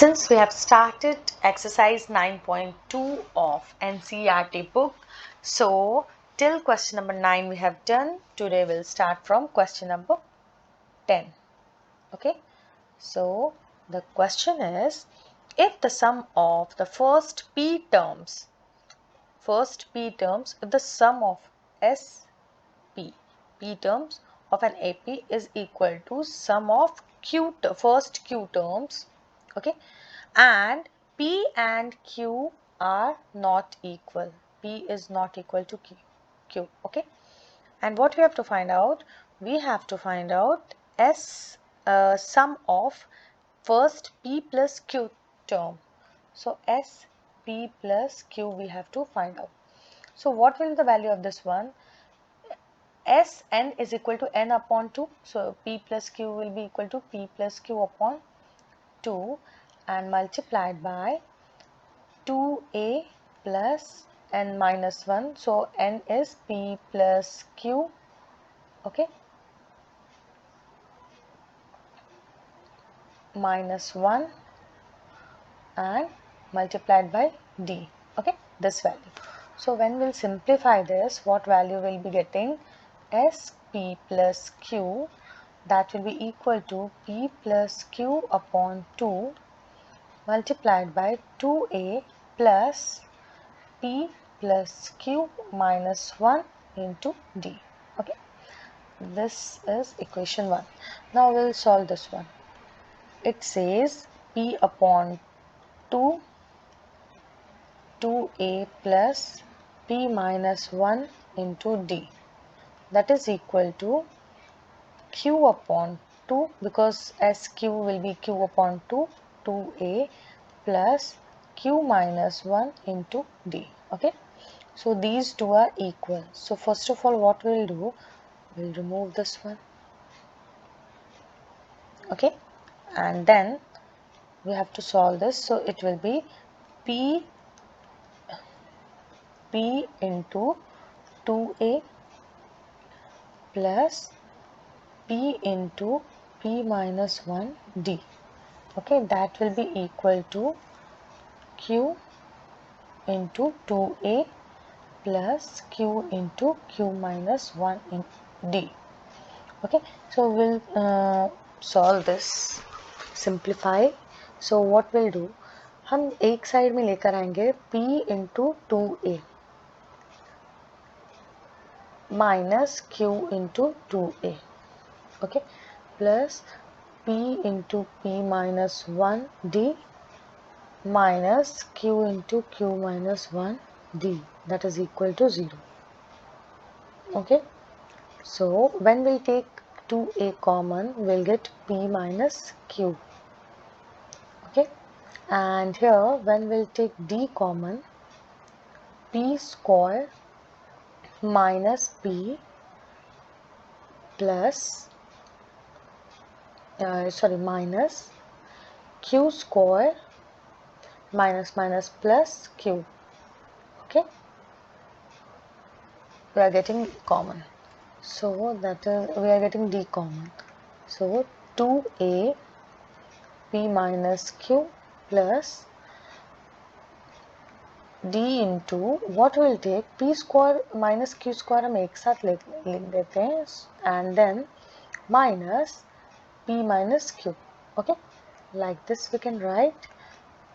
Since we have started exercise 9.2 of NCERT book, so till question number 9 we have done. Today we'll start from question number 10. Okay, so the question is, if the sum of the first p terms, if the sum of p terms of an AP is equal to sum of first q terms, okay, and P and Q are not equal. P is not equal to Q. Okay. And what we have to find out? We have to find out sum of first P plus Q term. So S P plus Q we have to find out. So what will be the value of this one? Sn is equal to n upon 2. So P plus Q will be equal to P plus Q upon 2 and multiplied by 2a plus n minus 1. So n is P plus Q, okay, minus 1 and multiplied by d, okay, this value. So when we'll simplify this, what value will be getting? Sp plus Q, that will be equal to P plus Q upon 2 multiplied by 2a plus P plus Q minus 1 into D. Okay, this is equation 1. Now we'll solve this one. It says P upon 2, 2a plus P minus 1 into D, that is equal to Q upon 2, because SQ will be Q upon 2, 2a plus Q minus 1 into D. Okay, so these two are equal. So first of all, what we'll do, we'll remove this one, okay, and then we have to solve this. So it will be P into 2a plus P into P minus 1 D. Okay, that will be equal to Q into 2a plus Q into Q minus 1 in D. Okay, so we'll solve this, simplify. So what we'll do, हम एक side में लेकर आएंगे P into 2a minus Q into 2a, okay, plus P into P minus 1 D minus Q into Q minus 1 D, that is equal to 0. Okay, so when we take 2a common, we'll get P minus Q. Okay, and here when we'll take D common, P square minus P plus minus Q square minus plus Q. Okay, we are getting common, so that is, we are getting D common. So 2a P minus Q plus D into, what will take, P square minus Q square हम एक साथ लिख देते हैं, and then minus P minus Q. Okay, like this we can write.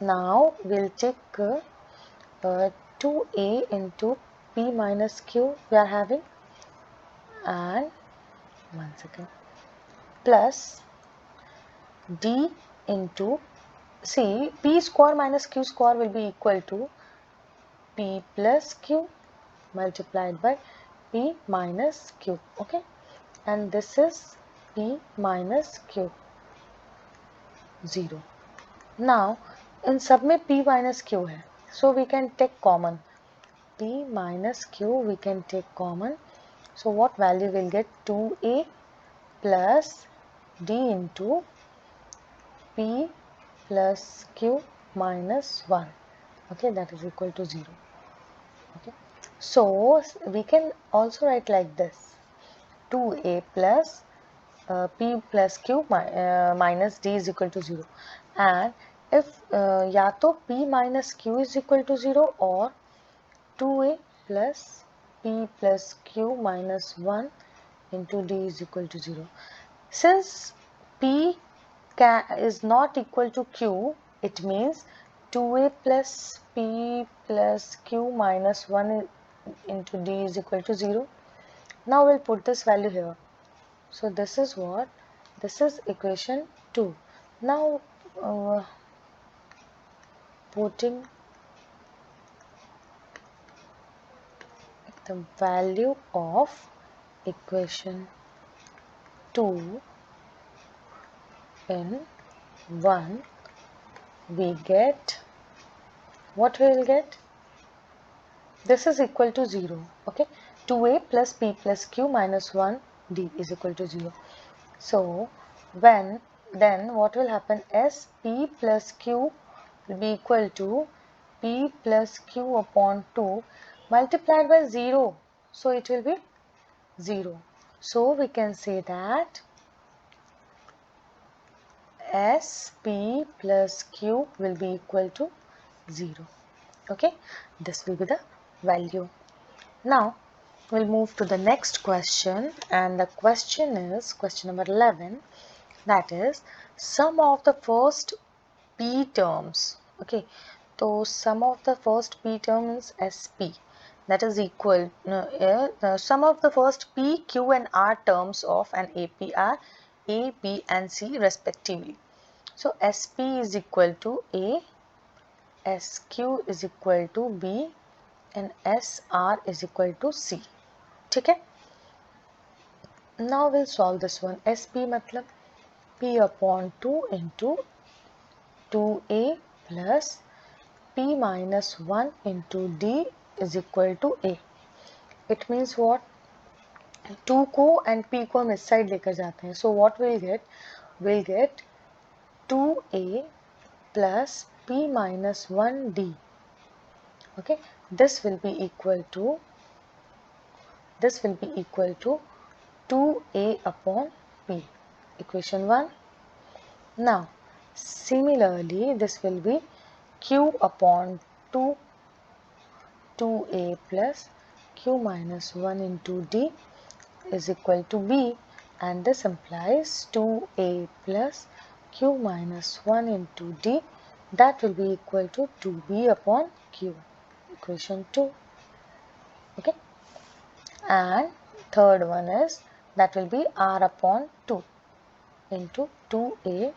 Now we'll take 2a into P minus Q we are having, and one second, plus D into, see, P square minus Q square will be equal to P plus Q multiplied by P minus Q. Okay, and this is P minus Q, 0. Now in सब में P minus Q है, so we can take common. P minus Q we can take common. So what value will get? 2a plus D into P plus Q minus 1. Okay, that is equal to 0. Okay, so we can also write like this: 2a plus P plus Q minus D is equal to 0, and if या तो p minus q is equal to 0 or 2a plus p plus q minus 1 into d is equal to 0. Since p is not equal to q, it means 2a plus p plus q minus 1 into d is equal to 0. Now we'll put this value here. So this is what? This is equation 2. Now putting the value of equation 2 in 1, we get, what we will get? This is equal to 0, okay? 2a plus p plus q minus 1 d is equal to 0. So then what will happen is p plus q will be equal to p plus q upon 2 multiplied by 0. So it will be 0. So we can say that S p plus q will be equal to 0. Okay, this will be the value. Now we'll move to the next question, and the question is question number 11, that is sum of the first p terms. Okay, so sum of the first p terms SP, that is equal the sum of the first p, q and r terms of an AP are A, B and C respectively. So SP is equal to A, SQ is equal to B and SR is equal to C. ठीक है? Now we'll solve this one. SP मतलब P upon 2 into 2A plus P minus 1 into D is equal to A. It means what? 2 को and P को हम इस side लेकर जाते हैं. So what we'll get? We'll get 2A plus P minus 1D. Okay, this will be equal to 2A upon P, equation 1. Now similarly this will be Q upon 2, 2A plus Q minus 1 into D is equal to B, and this implies 2A plus Q minus 1 into D, that will be equal to 2B upon Q, equation 2. Okay, and third one is that will be R upon 2 into 2A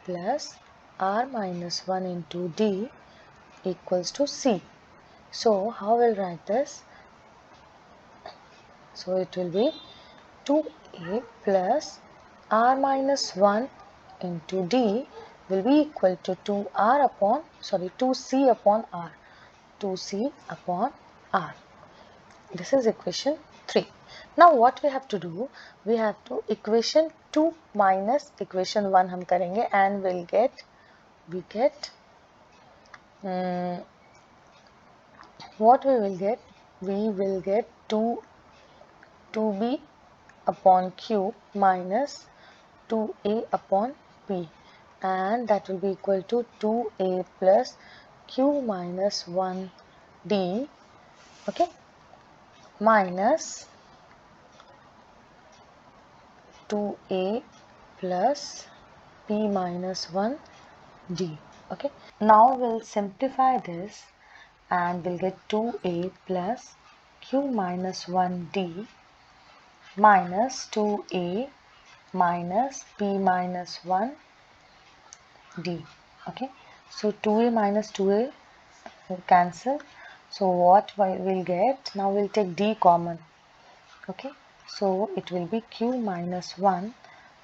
plus R minus 1 into D equals to C. So how will write this? So it will be 2A plus R minus 1 into D will be equal to 2C upon R. 2C upon R. This is equation 3. Now what we have to do? We have to equation 2 minus equation 1 हम करेंगे, and we get what we will get? We will get 2B upon Q minus 2A upon P, and that will be equal to 2A plus Q minus 1D, okay, minus 2A plus P minus 1D. Okay, now we'll simplify this and we'll get 2A plus Q minus 1D minus 2A minus P minus 1D. Okay, so 2A minus 2A will cancel. So what we'll get? Now we'll take D common. Okay, so it will be Q minus 1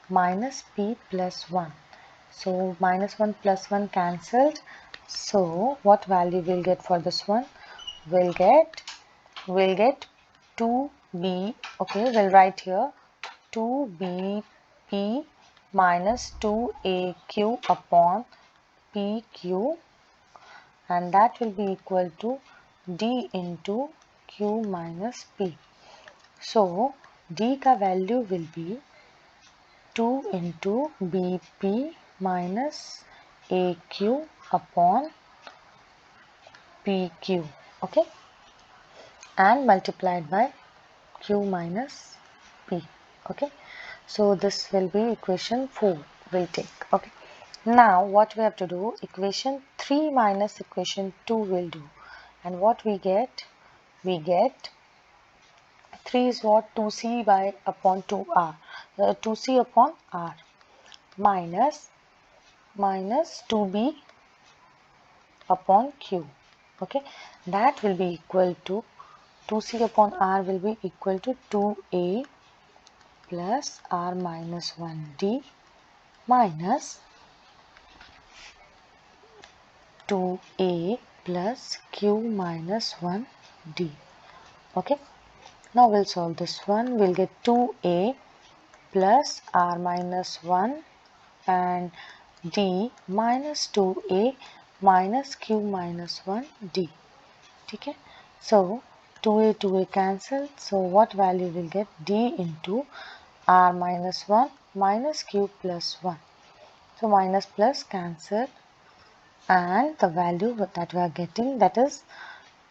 minus P plus 1. So minus 1 plus 1 cancelled. So what value we'll get for this one? We'll get 2B. Okay, we'll write here 2BP minus 2AQ upon PQ, and that will be equal to D into Q minus P. So D का value will be 2 into BP minus AQ upon PQ, okay, and multiplied by Q minus P, okay. So this will be equation 4 we'll take, okay. Now what we have to do, equation 3 minus equation 2 will do, and what we get 3 is what, 2c by upon 2r, 2c upon r minus 2b upon q, okay. That will be equal to 2c upon r will be equal to 2a plus r minus 1d minus 2a plus q minus 1d, okay. Now we'll solve this one. We'll get 2a plus r minus 1 and d minus 2a minus q minus 1d, okay. So 2a cancel, so what value will get, d into r minus 1 minus q plus 1, so minus plus cancel, and the value that we are getting, that is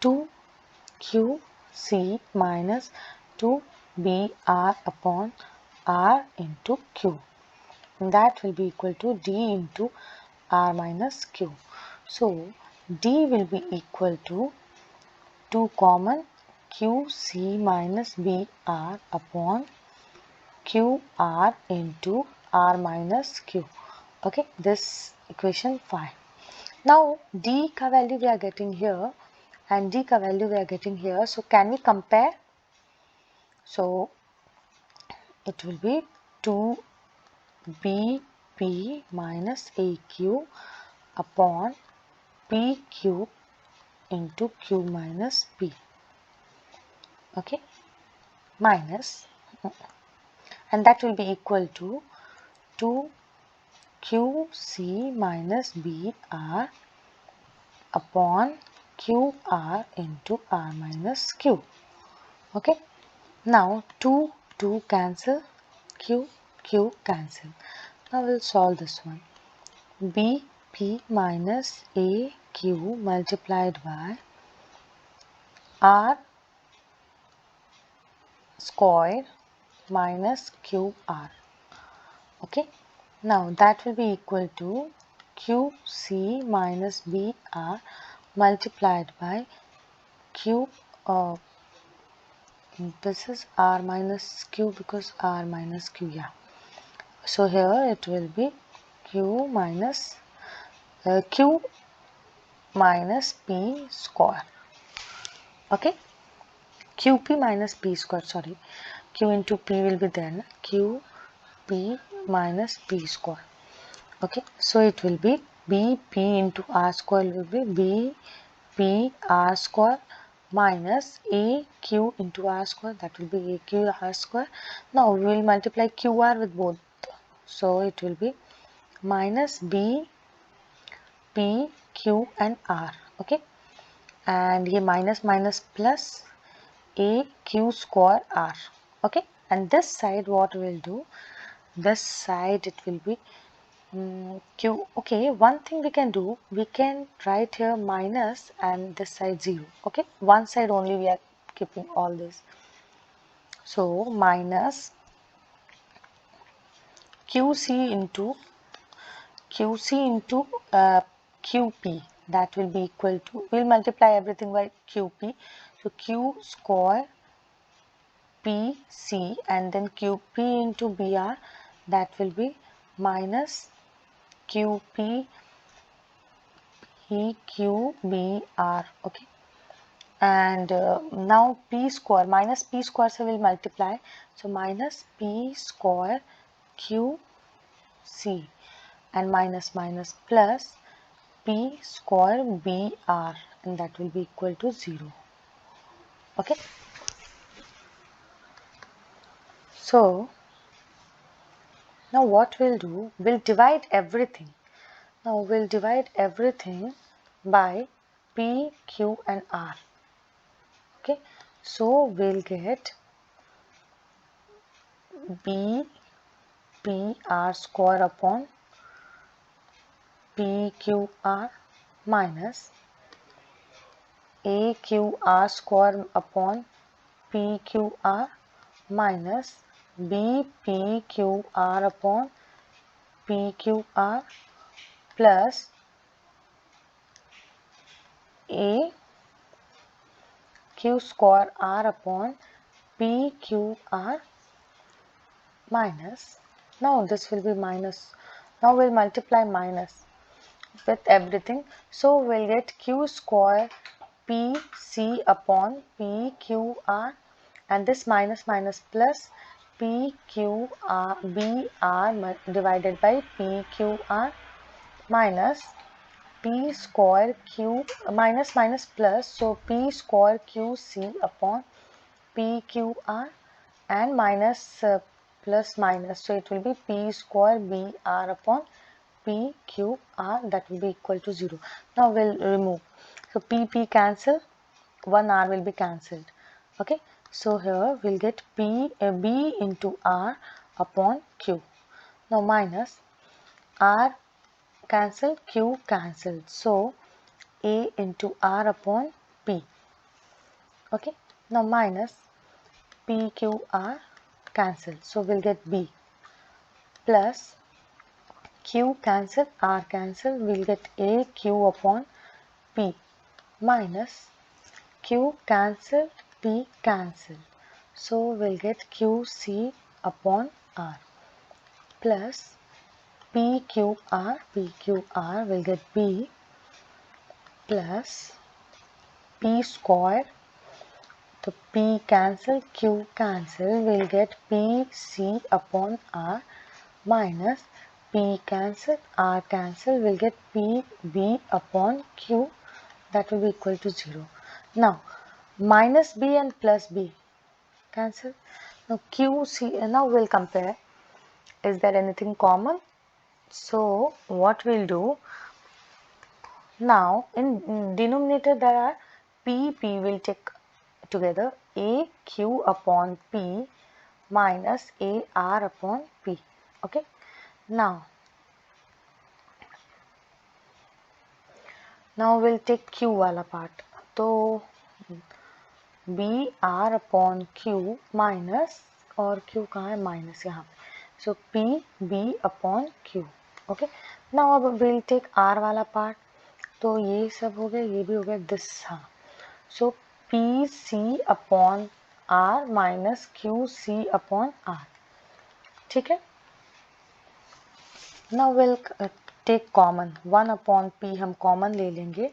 2qc minus 2br upon r into q, that will be equal to d into r minus q. So d will be equal to 2 common qc minus br upon qr into r minus q, okay. This equation 5. Now d ka value we are getting here and d ka value we are getting here, so can we compare? So it will be 2bp minus aq upon pq into q minus p, okay, minus, and that will be equal to 2qc minus br upon qr into r minus q, okay. Now 2 cancel, q cancel. Now we'll solve this one. bp minus aq multiplied by r square minus qr, okay. Now that will be equal to qc minus br multiplied by q, this is r minus q because r minus q, yeah. So here it will be q minus p square, okay. qp minus p square, sorry, q into p will be there, qp minus p square, okay. So it will be bp into r square will be bp r square minus aq into r square, that will be aq r square. Now we will multiply qr with both, so it will be minus b p q and r, okay. And here minus plus a q square r, okay. And this side what we'll do, this side it will be q, okay. One thing we can do, we can write here minus and this side 0, okay. One side only we are keeping all this, so minus qc into qp, that will be equal to, we'll multiply everything by qp, so q square pc and then qp into br, that will be minus qp eqbr, okay. And now p square minus p square, so we'll multiply, so minus p square qc and minus plus p square br, and that will be equal to 0, okay. So now what we'll do, we'll divide everything. Now we'll divide everything by p, q and r, okay. So we'll get b p r square upon PQR minus AQR square upon PQR minus BPQR upon PQR plus AQ square R upon PQR minus, now this will be minus, now we'll multiply minus with everything, so we'll get Q square PC upon PQR, and this minus minus plus PQR BR divided by PQR minus P square Q minus minus plus, so P square QC upon PQR and minus plus minus, so it will be P square BR upon PQR, that will be equal to 0. Now we'll remove, so P cancel, 1 R will be cancelled. Okay, so here we'll get B into R upon Q. Now minus R cancel, Q cancelled, so A into R upon P. Okay, now minus PQR cancelled, so we'll get B plus Q cancel, R cancel, we'll get AQ upon P minus Q cancel, P cancel, so we'll get QC upon R plus PQR will get B plus P square, the P cancel, Q cancel, will get PC upon R minus P cancel, R cancel, will get PB upon Q, that will be equal to 0. Now minus B and plus B cancel. Now QC, now we'll compare, is there anything common? So what we'll do, now in denominator there are P, will take together AQ upon P minus AR upon P. Okay, now we'll take Q wala part, so BR upon Q minus, और Q कहाँ है, minus यहाँ पे, so PB upon Q. Okay, now अब we'll take R वाला part, तो ये सब हो गया, ये भी हो गया, this, हाँ, so PC upon R minus QC upon R. ठीक है, now we'll take common, 1 upon P हम common ले लेंगे,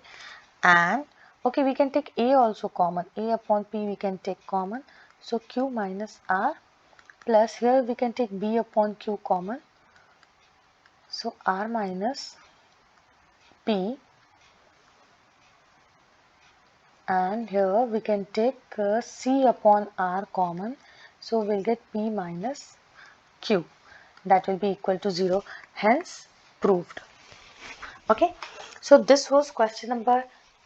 and okay, we can take A also common, A upon P we can take common, so Q minus R plus, here we can take B upon Q common, so R minus P, and here we can take C upon R common, so we'll get P minus Q, that will be equal to 0, hence proved. Okay, so this was question number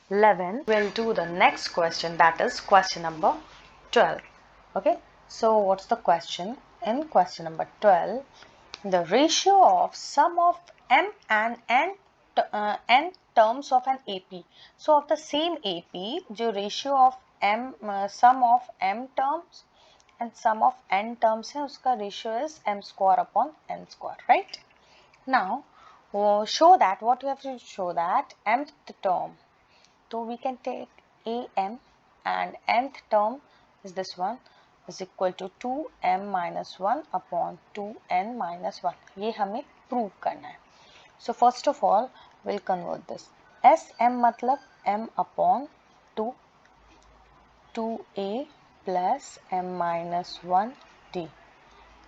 11. We'll do the next question, that is question number 12. Okay, so what's the question? In question number 12, the ratio of sum of M and N terms of an AP. So of the same AP, the ratio of M, sum of M terms and sum of N terms है, उसका ratio is M square upon N square, right? Now show that, what you have to show that mth term, so we can take AM and nth term is this one, is equal to 2m minus 1 upon 2n minus 1. ये हमें prove करना है. So first of all we'll convert this. Sm मतलब m upon 2, 2a plus m minus 1 d.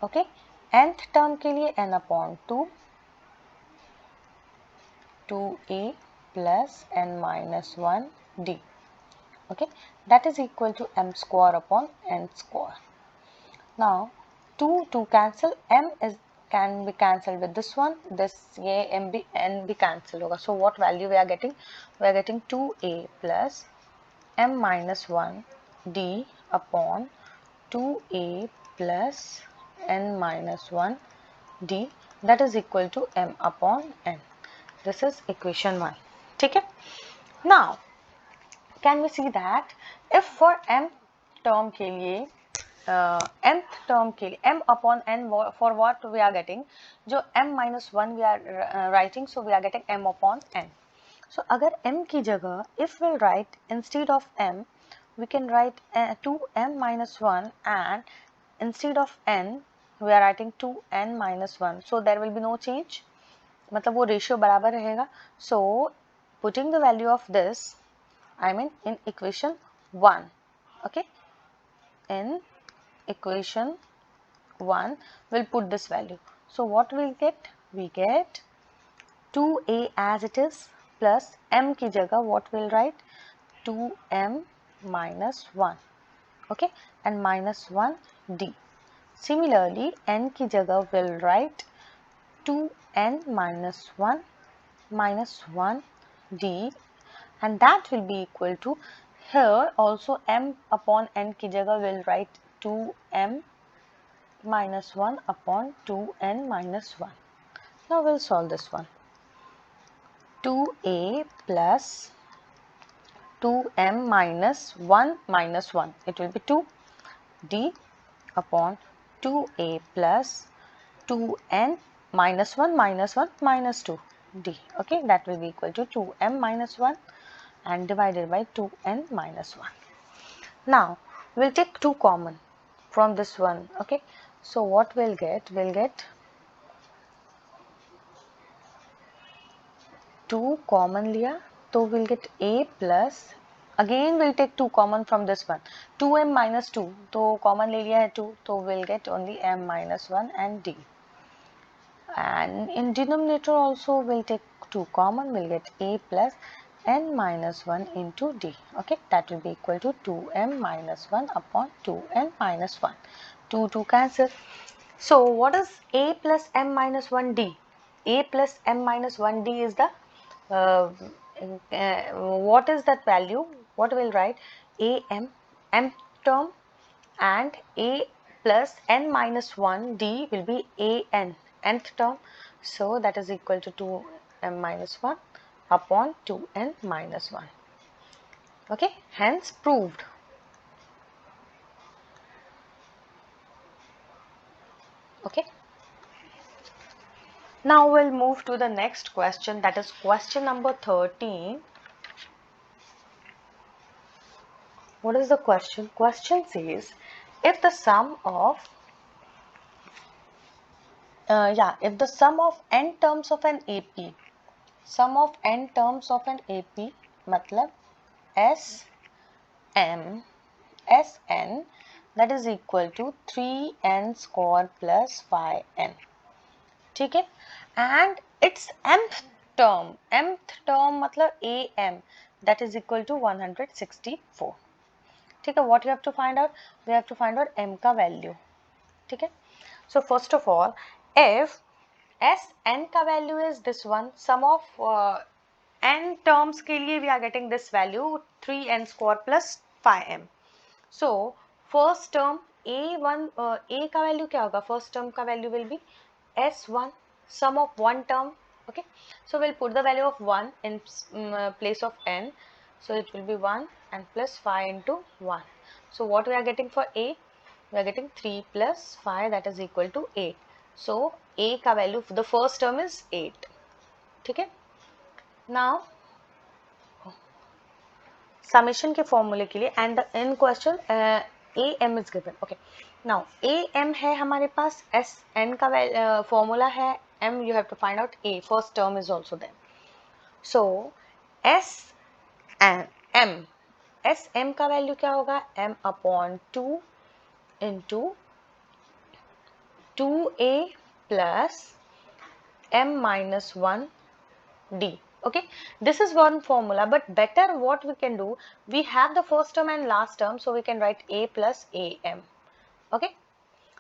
Okay, nth term के लिए n upon 2, 2a plus n minus 1 d. Okay, that is equal to m square upon n square. Now 2 cancel, m is can be cancelled with this one, this ये m भी n भी cancel होगा. So what value we are getting? We are getting 2a plus m minus 1 d upon 2a plus n minus 1 d, that is equal to m upon n. This is equation 1. ठीक है. Now can we see that if for m term के लिए mth term के लिए m upon n, for what we are getting, जो m minus 1 we are writing, so we are getting m upon n. So अगर m की जगह if we'll write instead of m we can write 2m minus 1, and instead of n we are writing 2n minus 1, so there will be no change, मतलब वो ratio बराबर रहेगा. So putting the value of this, I mean in equation 1, okay, in equation 1 we'll put this value. So what we'll get? We get 2a as it is plus m की जगह what we'll write? 2m minus 1, okay, and minus 1 d. Similarly n की जगह we'll write 2n minus 1 minus 1 d, and that will be equal to, here also m upon n की जगह we'll write 2m minus 1 upon 2n minus 1. Now we'll solve this one. 2a plus 2m minus 1, it will be 2 d upon 2a plus 2n minus 1 minus 2 d, okay, that will be equal to 2m minus 1 and divided by 2n minus 1. Now we'll take 2 common from this one, okay, so what we'll get? We'll get 2 common लिया, तो we'll get a plus, again we'll take 2 common from this one, 2m minus 2, तो common ले लिया है 2, तो we'll get only m minus 1 and d. And in denominator also we'll take 2 common, we'll get a plus n minus 1 into d, okay, that will be equal to 2m minus 1 upon 2n minus 1. 2 cancel. So what is a plus m minus 1 d? A plus m minus 1 d is the what is that value? What we'll write? am, m term, and a plus n minus 1 d will be an, nth term, so that is equal to 2m minus 1 upon 2n minus 1, okay, hence proved. Okay, now we'll move to the next question, that is question number 13. What is the question? Question says, if the sum of if the sum of n terms of an AP, sum of n terms of an AP मतलब Sn that is equal to 3n square plus 5n, ठीक है, and its mth term मतलब am that is equal to 164, ठीक है. What you have to find out? We have to find out m का value, ठीक है. So first of all, if Sn का value is this one, sum of n terms के लिए we are getting this value 3n square plus 5m. So first term a1 a का value क्या होगा? First term का value will be S1, sum of one term, okay. So we'll put the value of 1 in place of n, so it will be 1 and plus 5 into 1. So what we are getting for a? We are getting 3 plus 5, that is equal to 8. So a का value for the first term is 8, ठीक है. Now summation के formula के लिए, and in question am is given, okay. Now am है हमारे पास, Sn का formula है m, you have to find out a, first term is also there. So S and m, Sm का value क्या होगा? m upon 2 into 2a plus m minus 1 d, okay. This is one formula, but better what we can do, we have the first term and last term, so we can write a plus am, okay.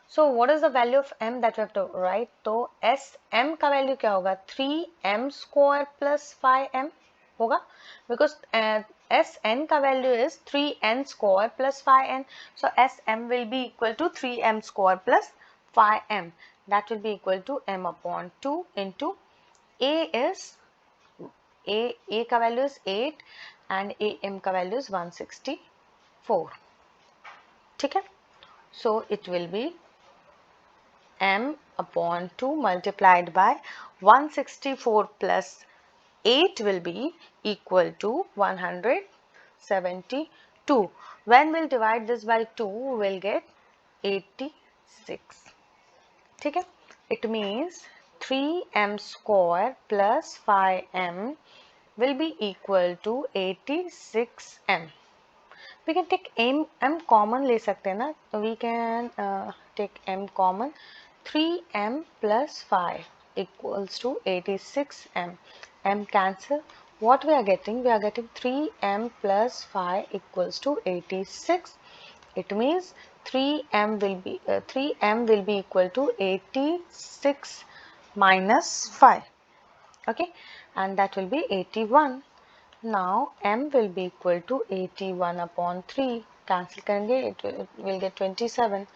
So what is the value of m that we have to write? तो Sm का value क्या होगा? 3m square plus 5m होगा, because Sn का value is 3n square plus 5n, so Sm will be equal to 3m square plus 5m, that will be equal to m upon 2 into a is A का value is 8 and AM का value is 164. ठीक है, so it will be m upon 2 multiplied by 164 plus 8 will be equal to 172. When we'll divide this by 2, we'll get 86. ठीक है, it means 3m square plus 5m will be equal to 86m. We can take m common ले सकते हैं ना, we can take m common. 3m plus 5 equals to 86m. M cancel. What we are getting? We are getting 3m plus 5 equals to 86. It means 3m will be equal to 86 minus 5. Okay, and that will be 81. Now m will be equal to 81 upon 3. Cancel करेंगे, it will get 27.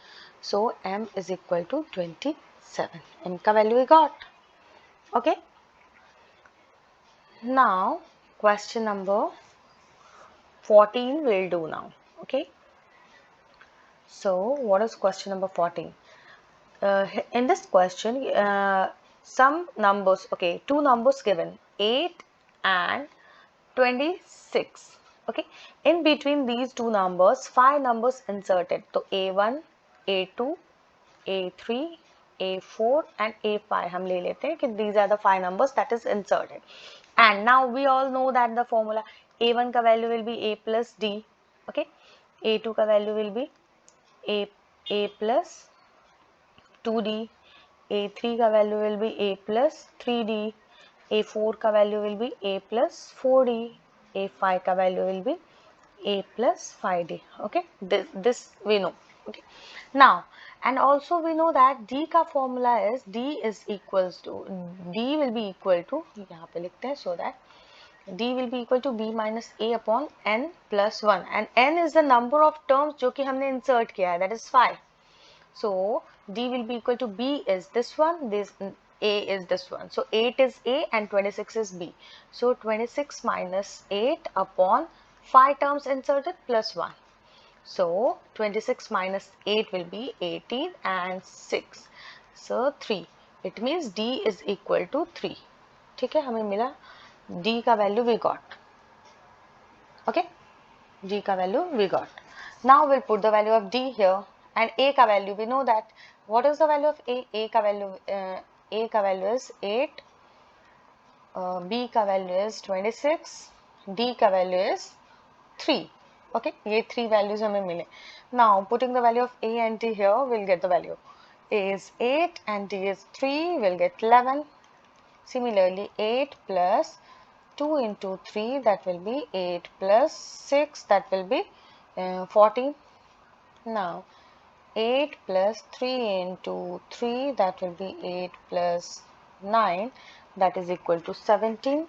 So m is equal to 27. M का value we got. Okay. Now question number 14 we'll do now. Okay. So what is question number 14? In this question, some numbers, okay, two numbers given, 8 and 26. Okay, in between these two numbers, 5 numbers inserted. So A1, A2, A3, A4 and A5 हम ले लेते हैं कि these are the 5 numbers that is inserted. And now we all know that the formula A1 का value will be A plus D. Okay, A2 का value will be A plus 2D, A3 का value will be A plus 3D, A4 का value will be A plus 4D, A5 का value will be A plus 5D. Okay, this we know. Okay, now and also we know that D का formula is D is equals to, D will be equal to, यहाँ पे लिखते हैं so that D will be equal to B minus A upon N plus 1, and N is the number of terms जो कि हमने insert किया है, that is 5. So D will be equal to B is this one, this A is this one. So 8 is A and 26 is B. So 26 minus 8 upon 5 terms inserted plus 1. So 26 minus 8 will be 18 and 6. So 3. It means D is equal to 3. ठीक है, हमें मिला D का value we got. Okay, D का value we got. Now we'll put the value of D here. And A का value, we know that. What is the value of A? A का value is 8, B का value is 26, D का value is 3. Okay, ये 3 values हमें मिले. Now putting the value of A and D here, we'll get the value. A is 8 and D is 3, we'll get 11. Similarly, 8 plus 2 into 3, that will be 8 plus 6, that will be 14. Now 8 plus 3 into 3, that will be 8 plus 9, that is equal to 17.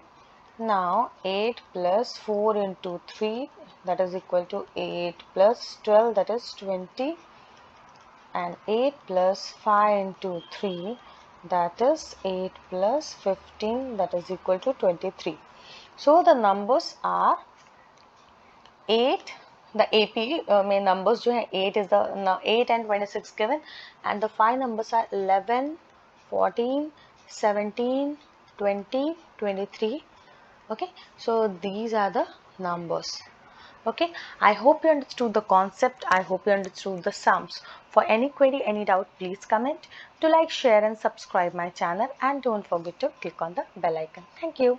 Now 8 plus 4 into 3, that is equal to 8 plus 12, that is 20. And 8 plus 5 into 3, that is 8 plus 15, that is equal to 23. So the numbers are 8. The AP में numbers जो हैं 8 is the 8 and 26 given, and the 5 numbers are 11, 14, 17, 20, 23. Okay, so these are the numbers. Okay, I hope you understood the concept. I hope you understood the sums. For any query, any doubt, please comment. Do like, share and subscribe my channel, and don't forget to click on the bell icon. Thank you.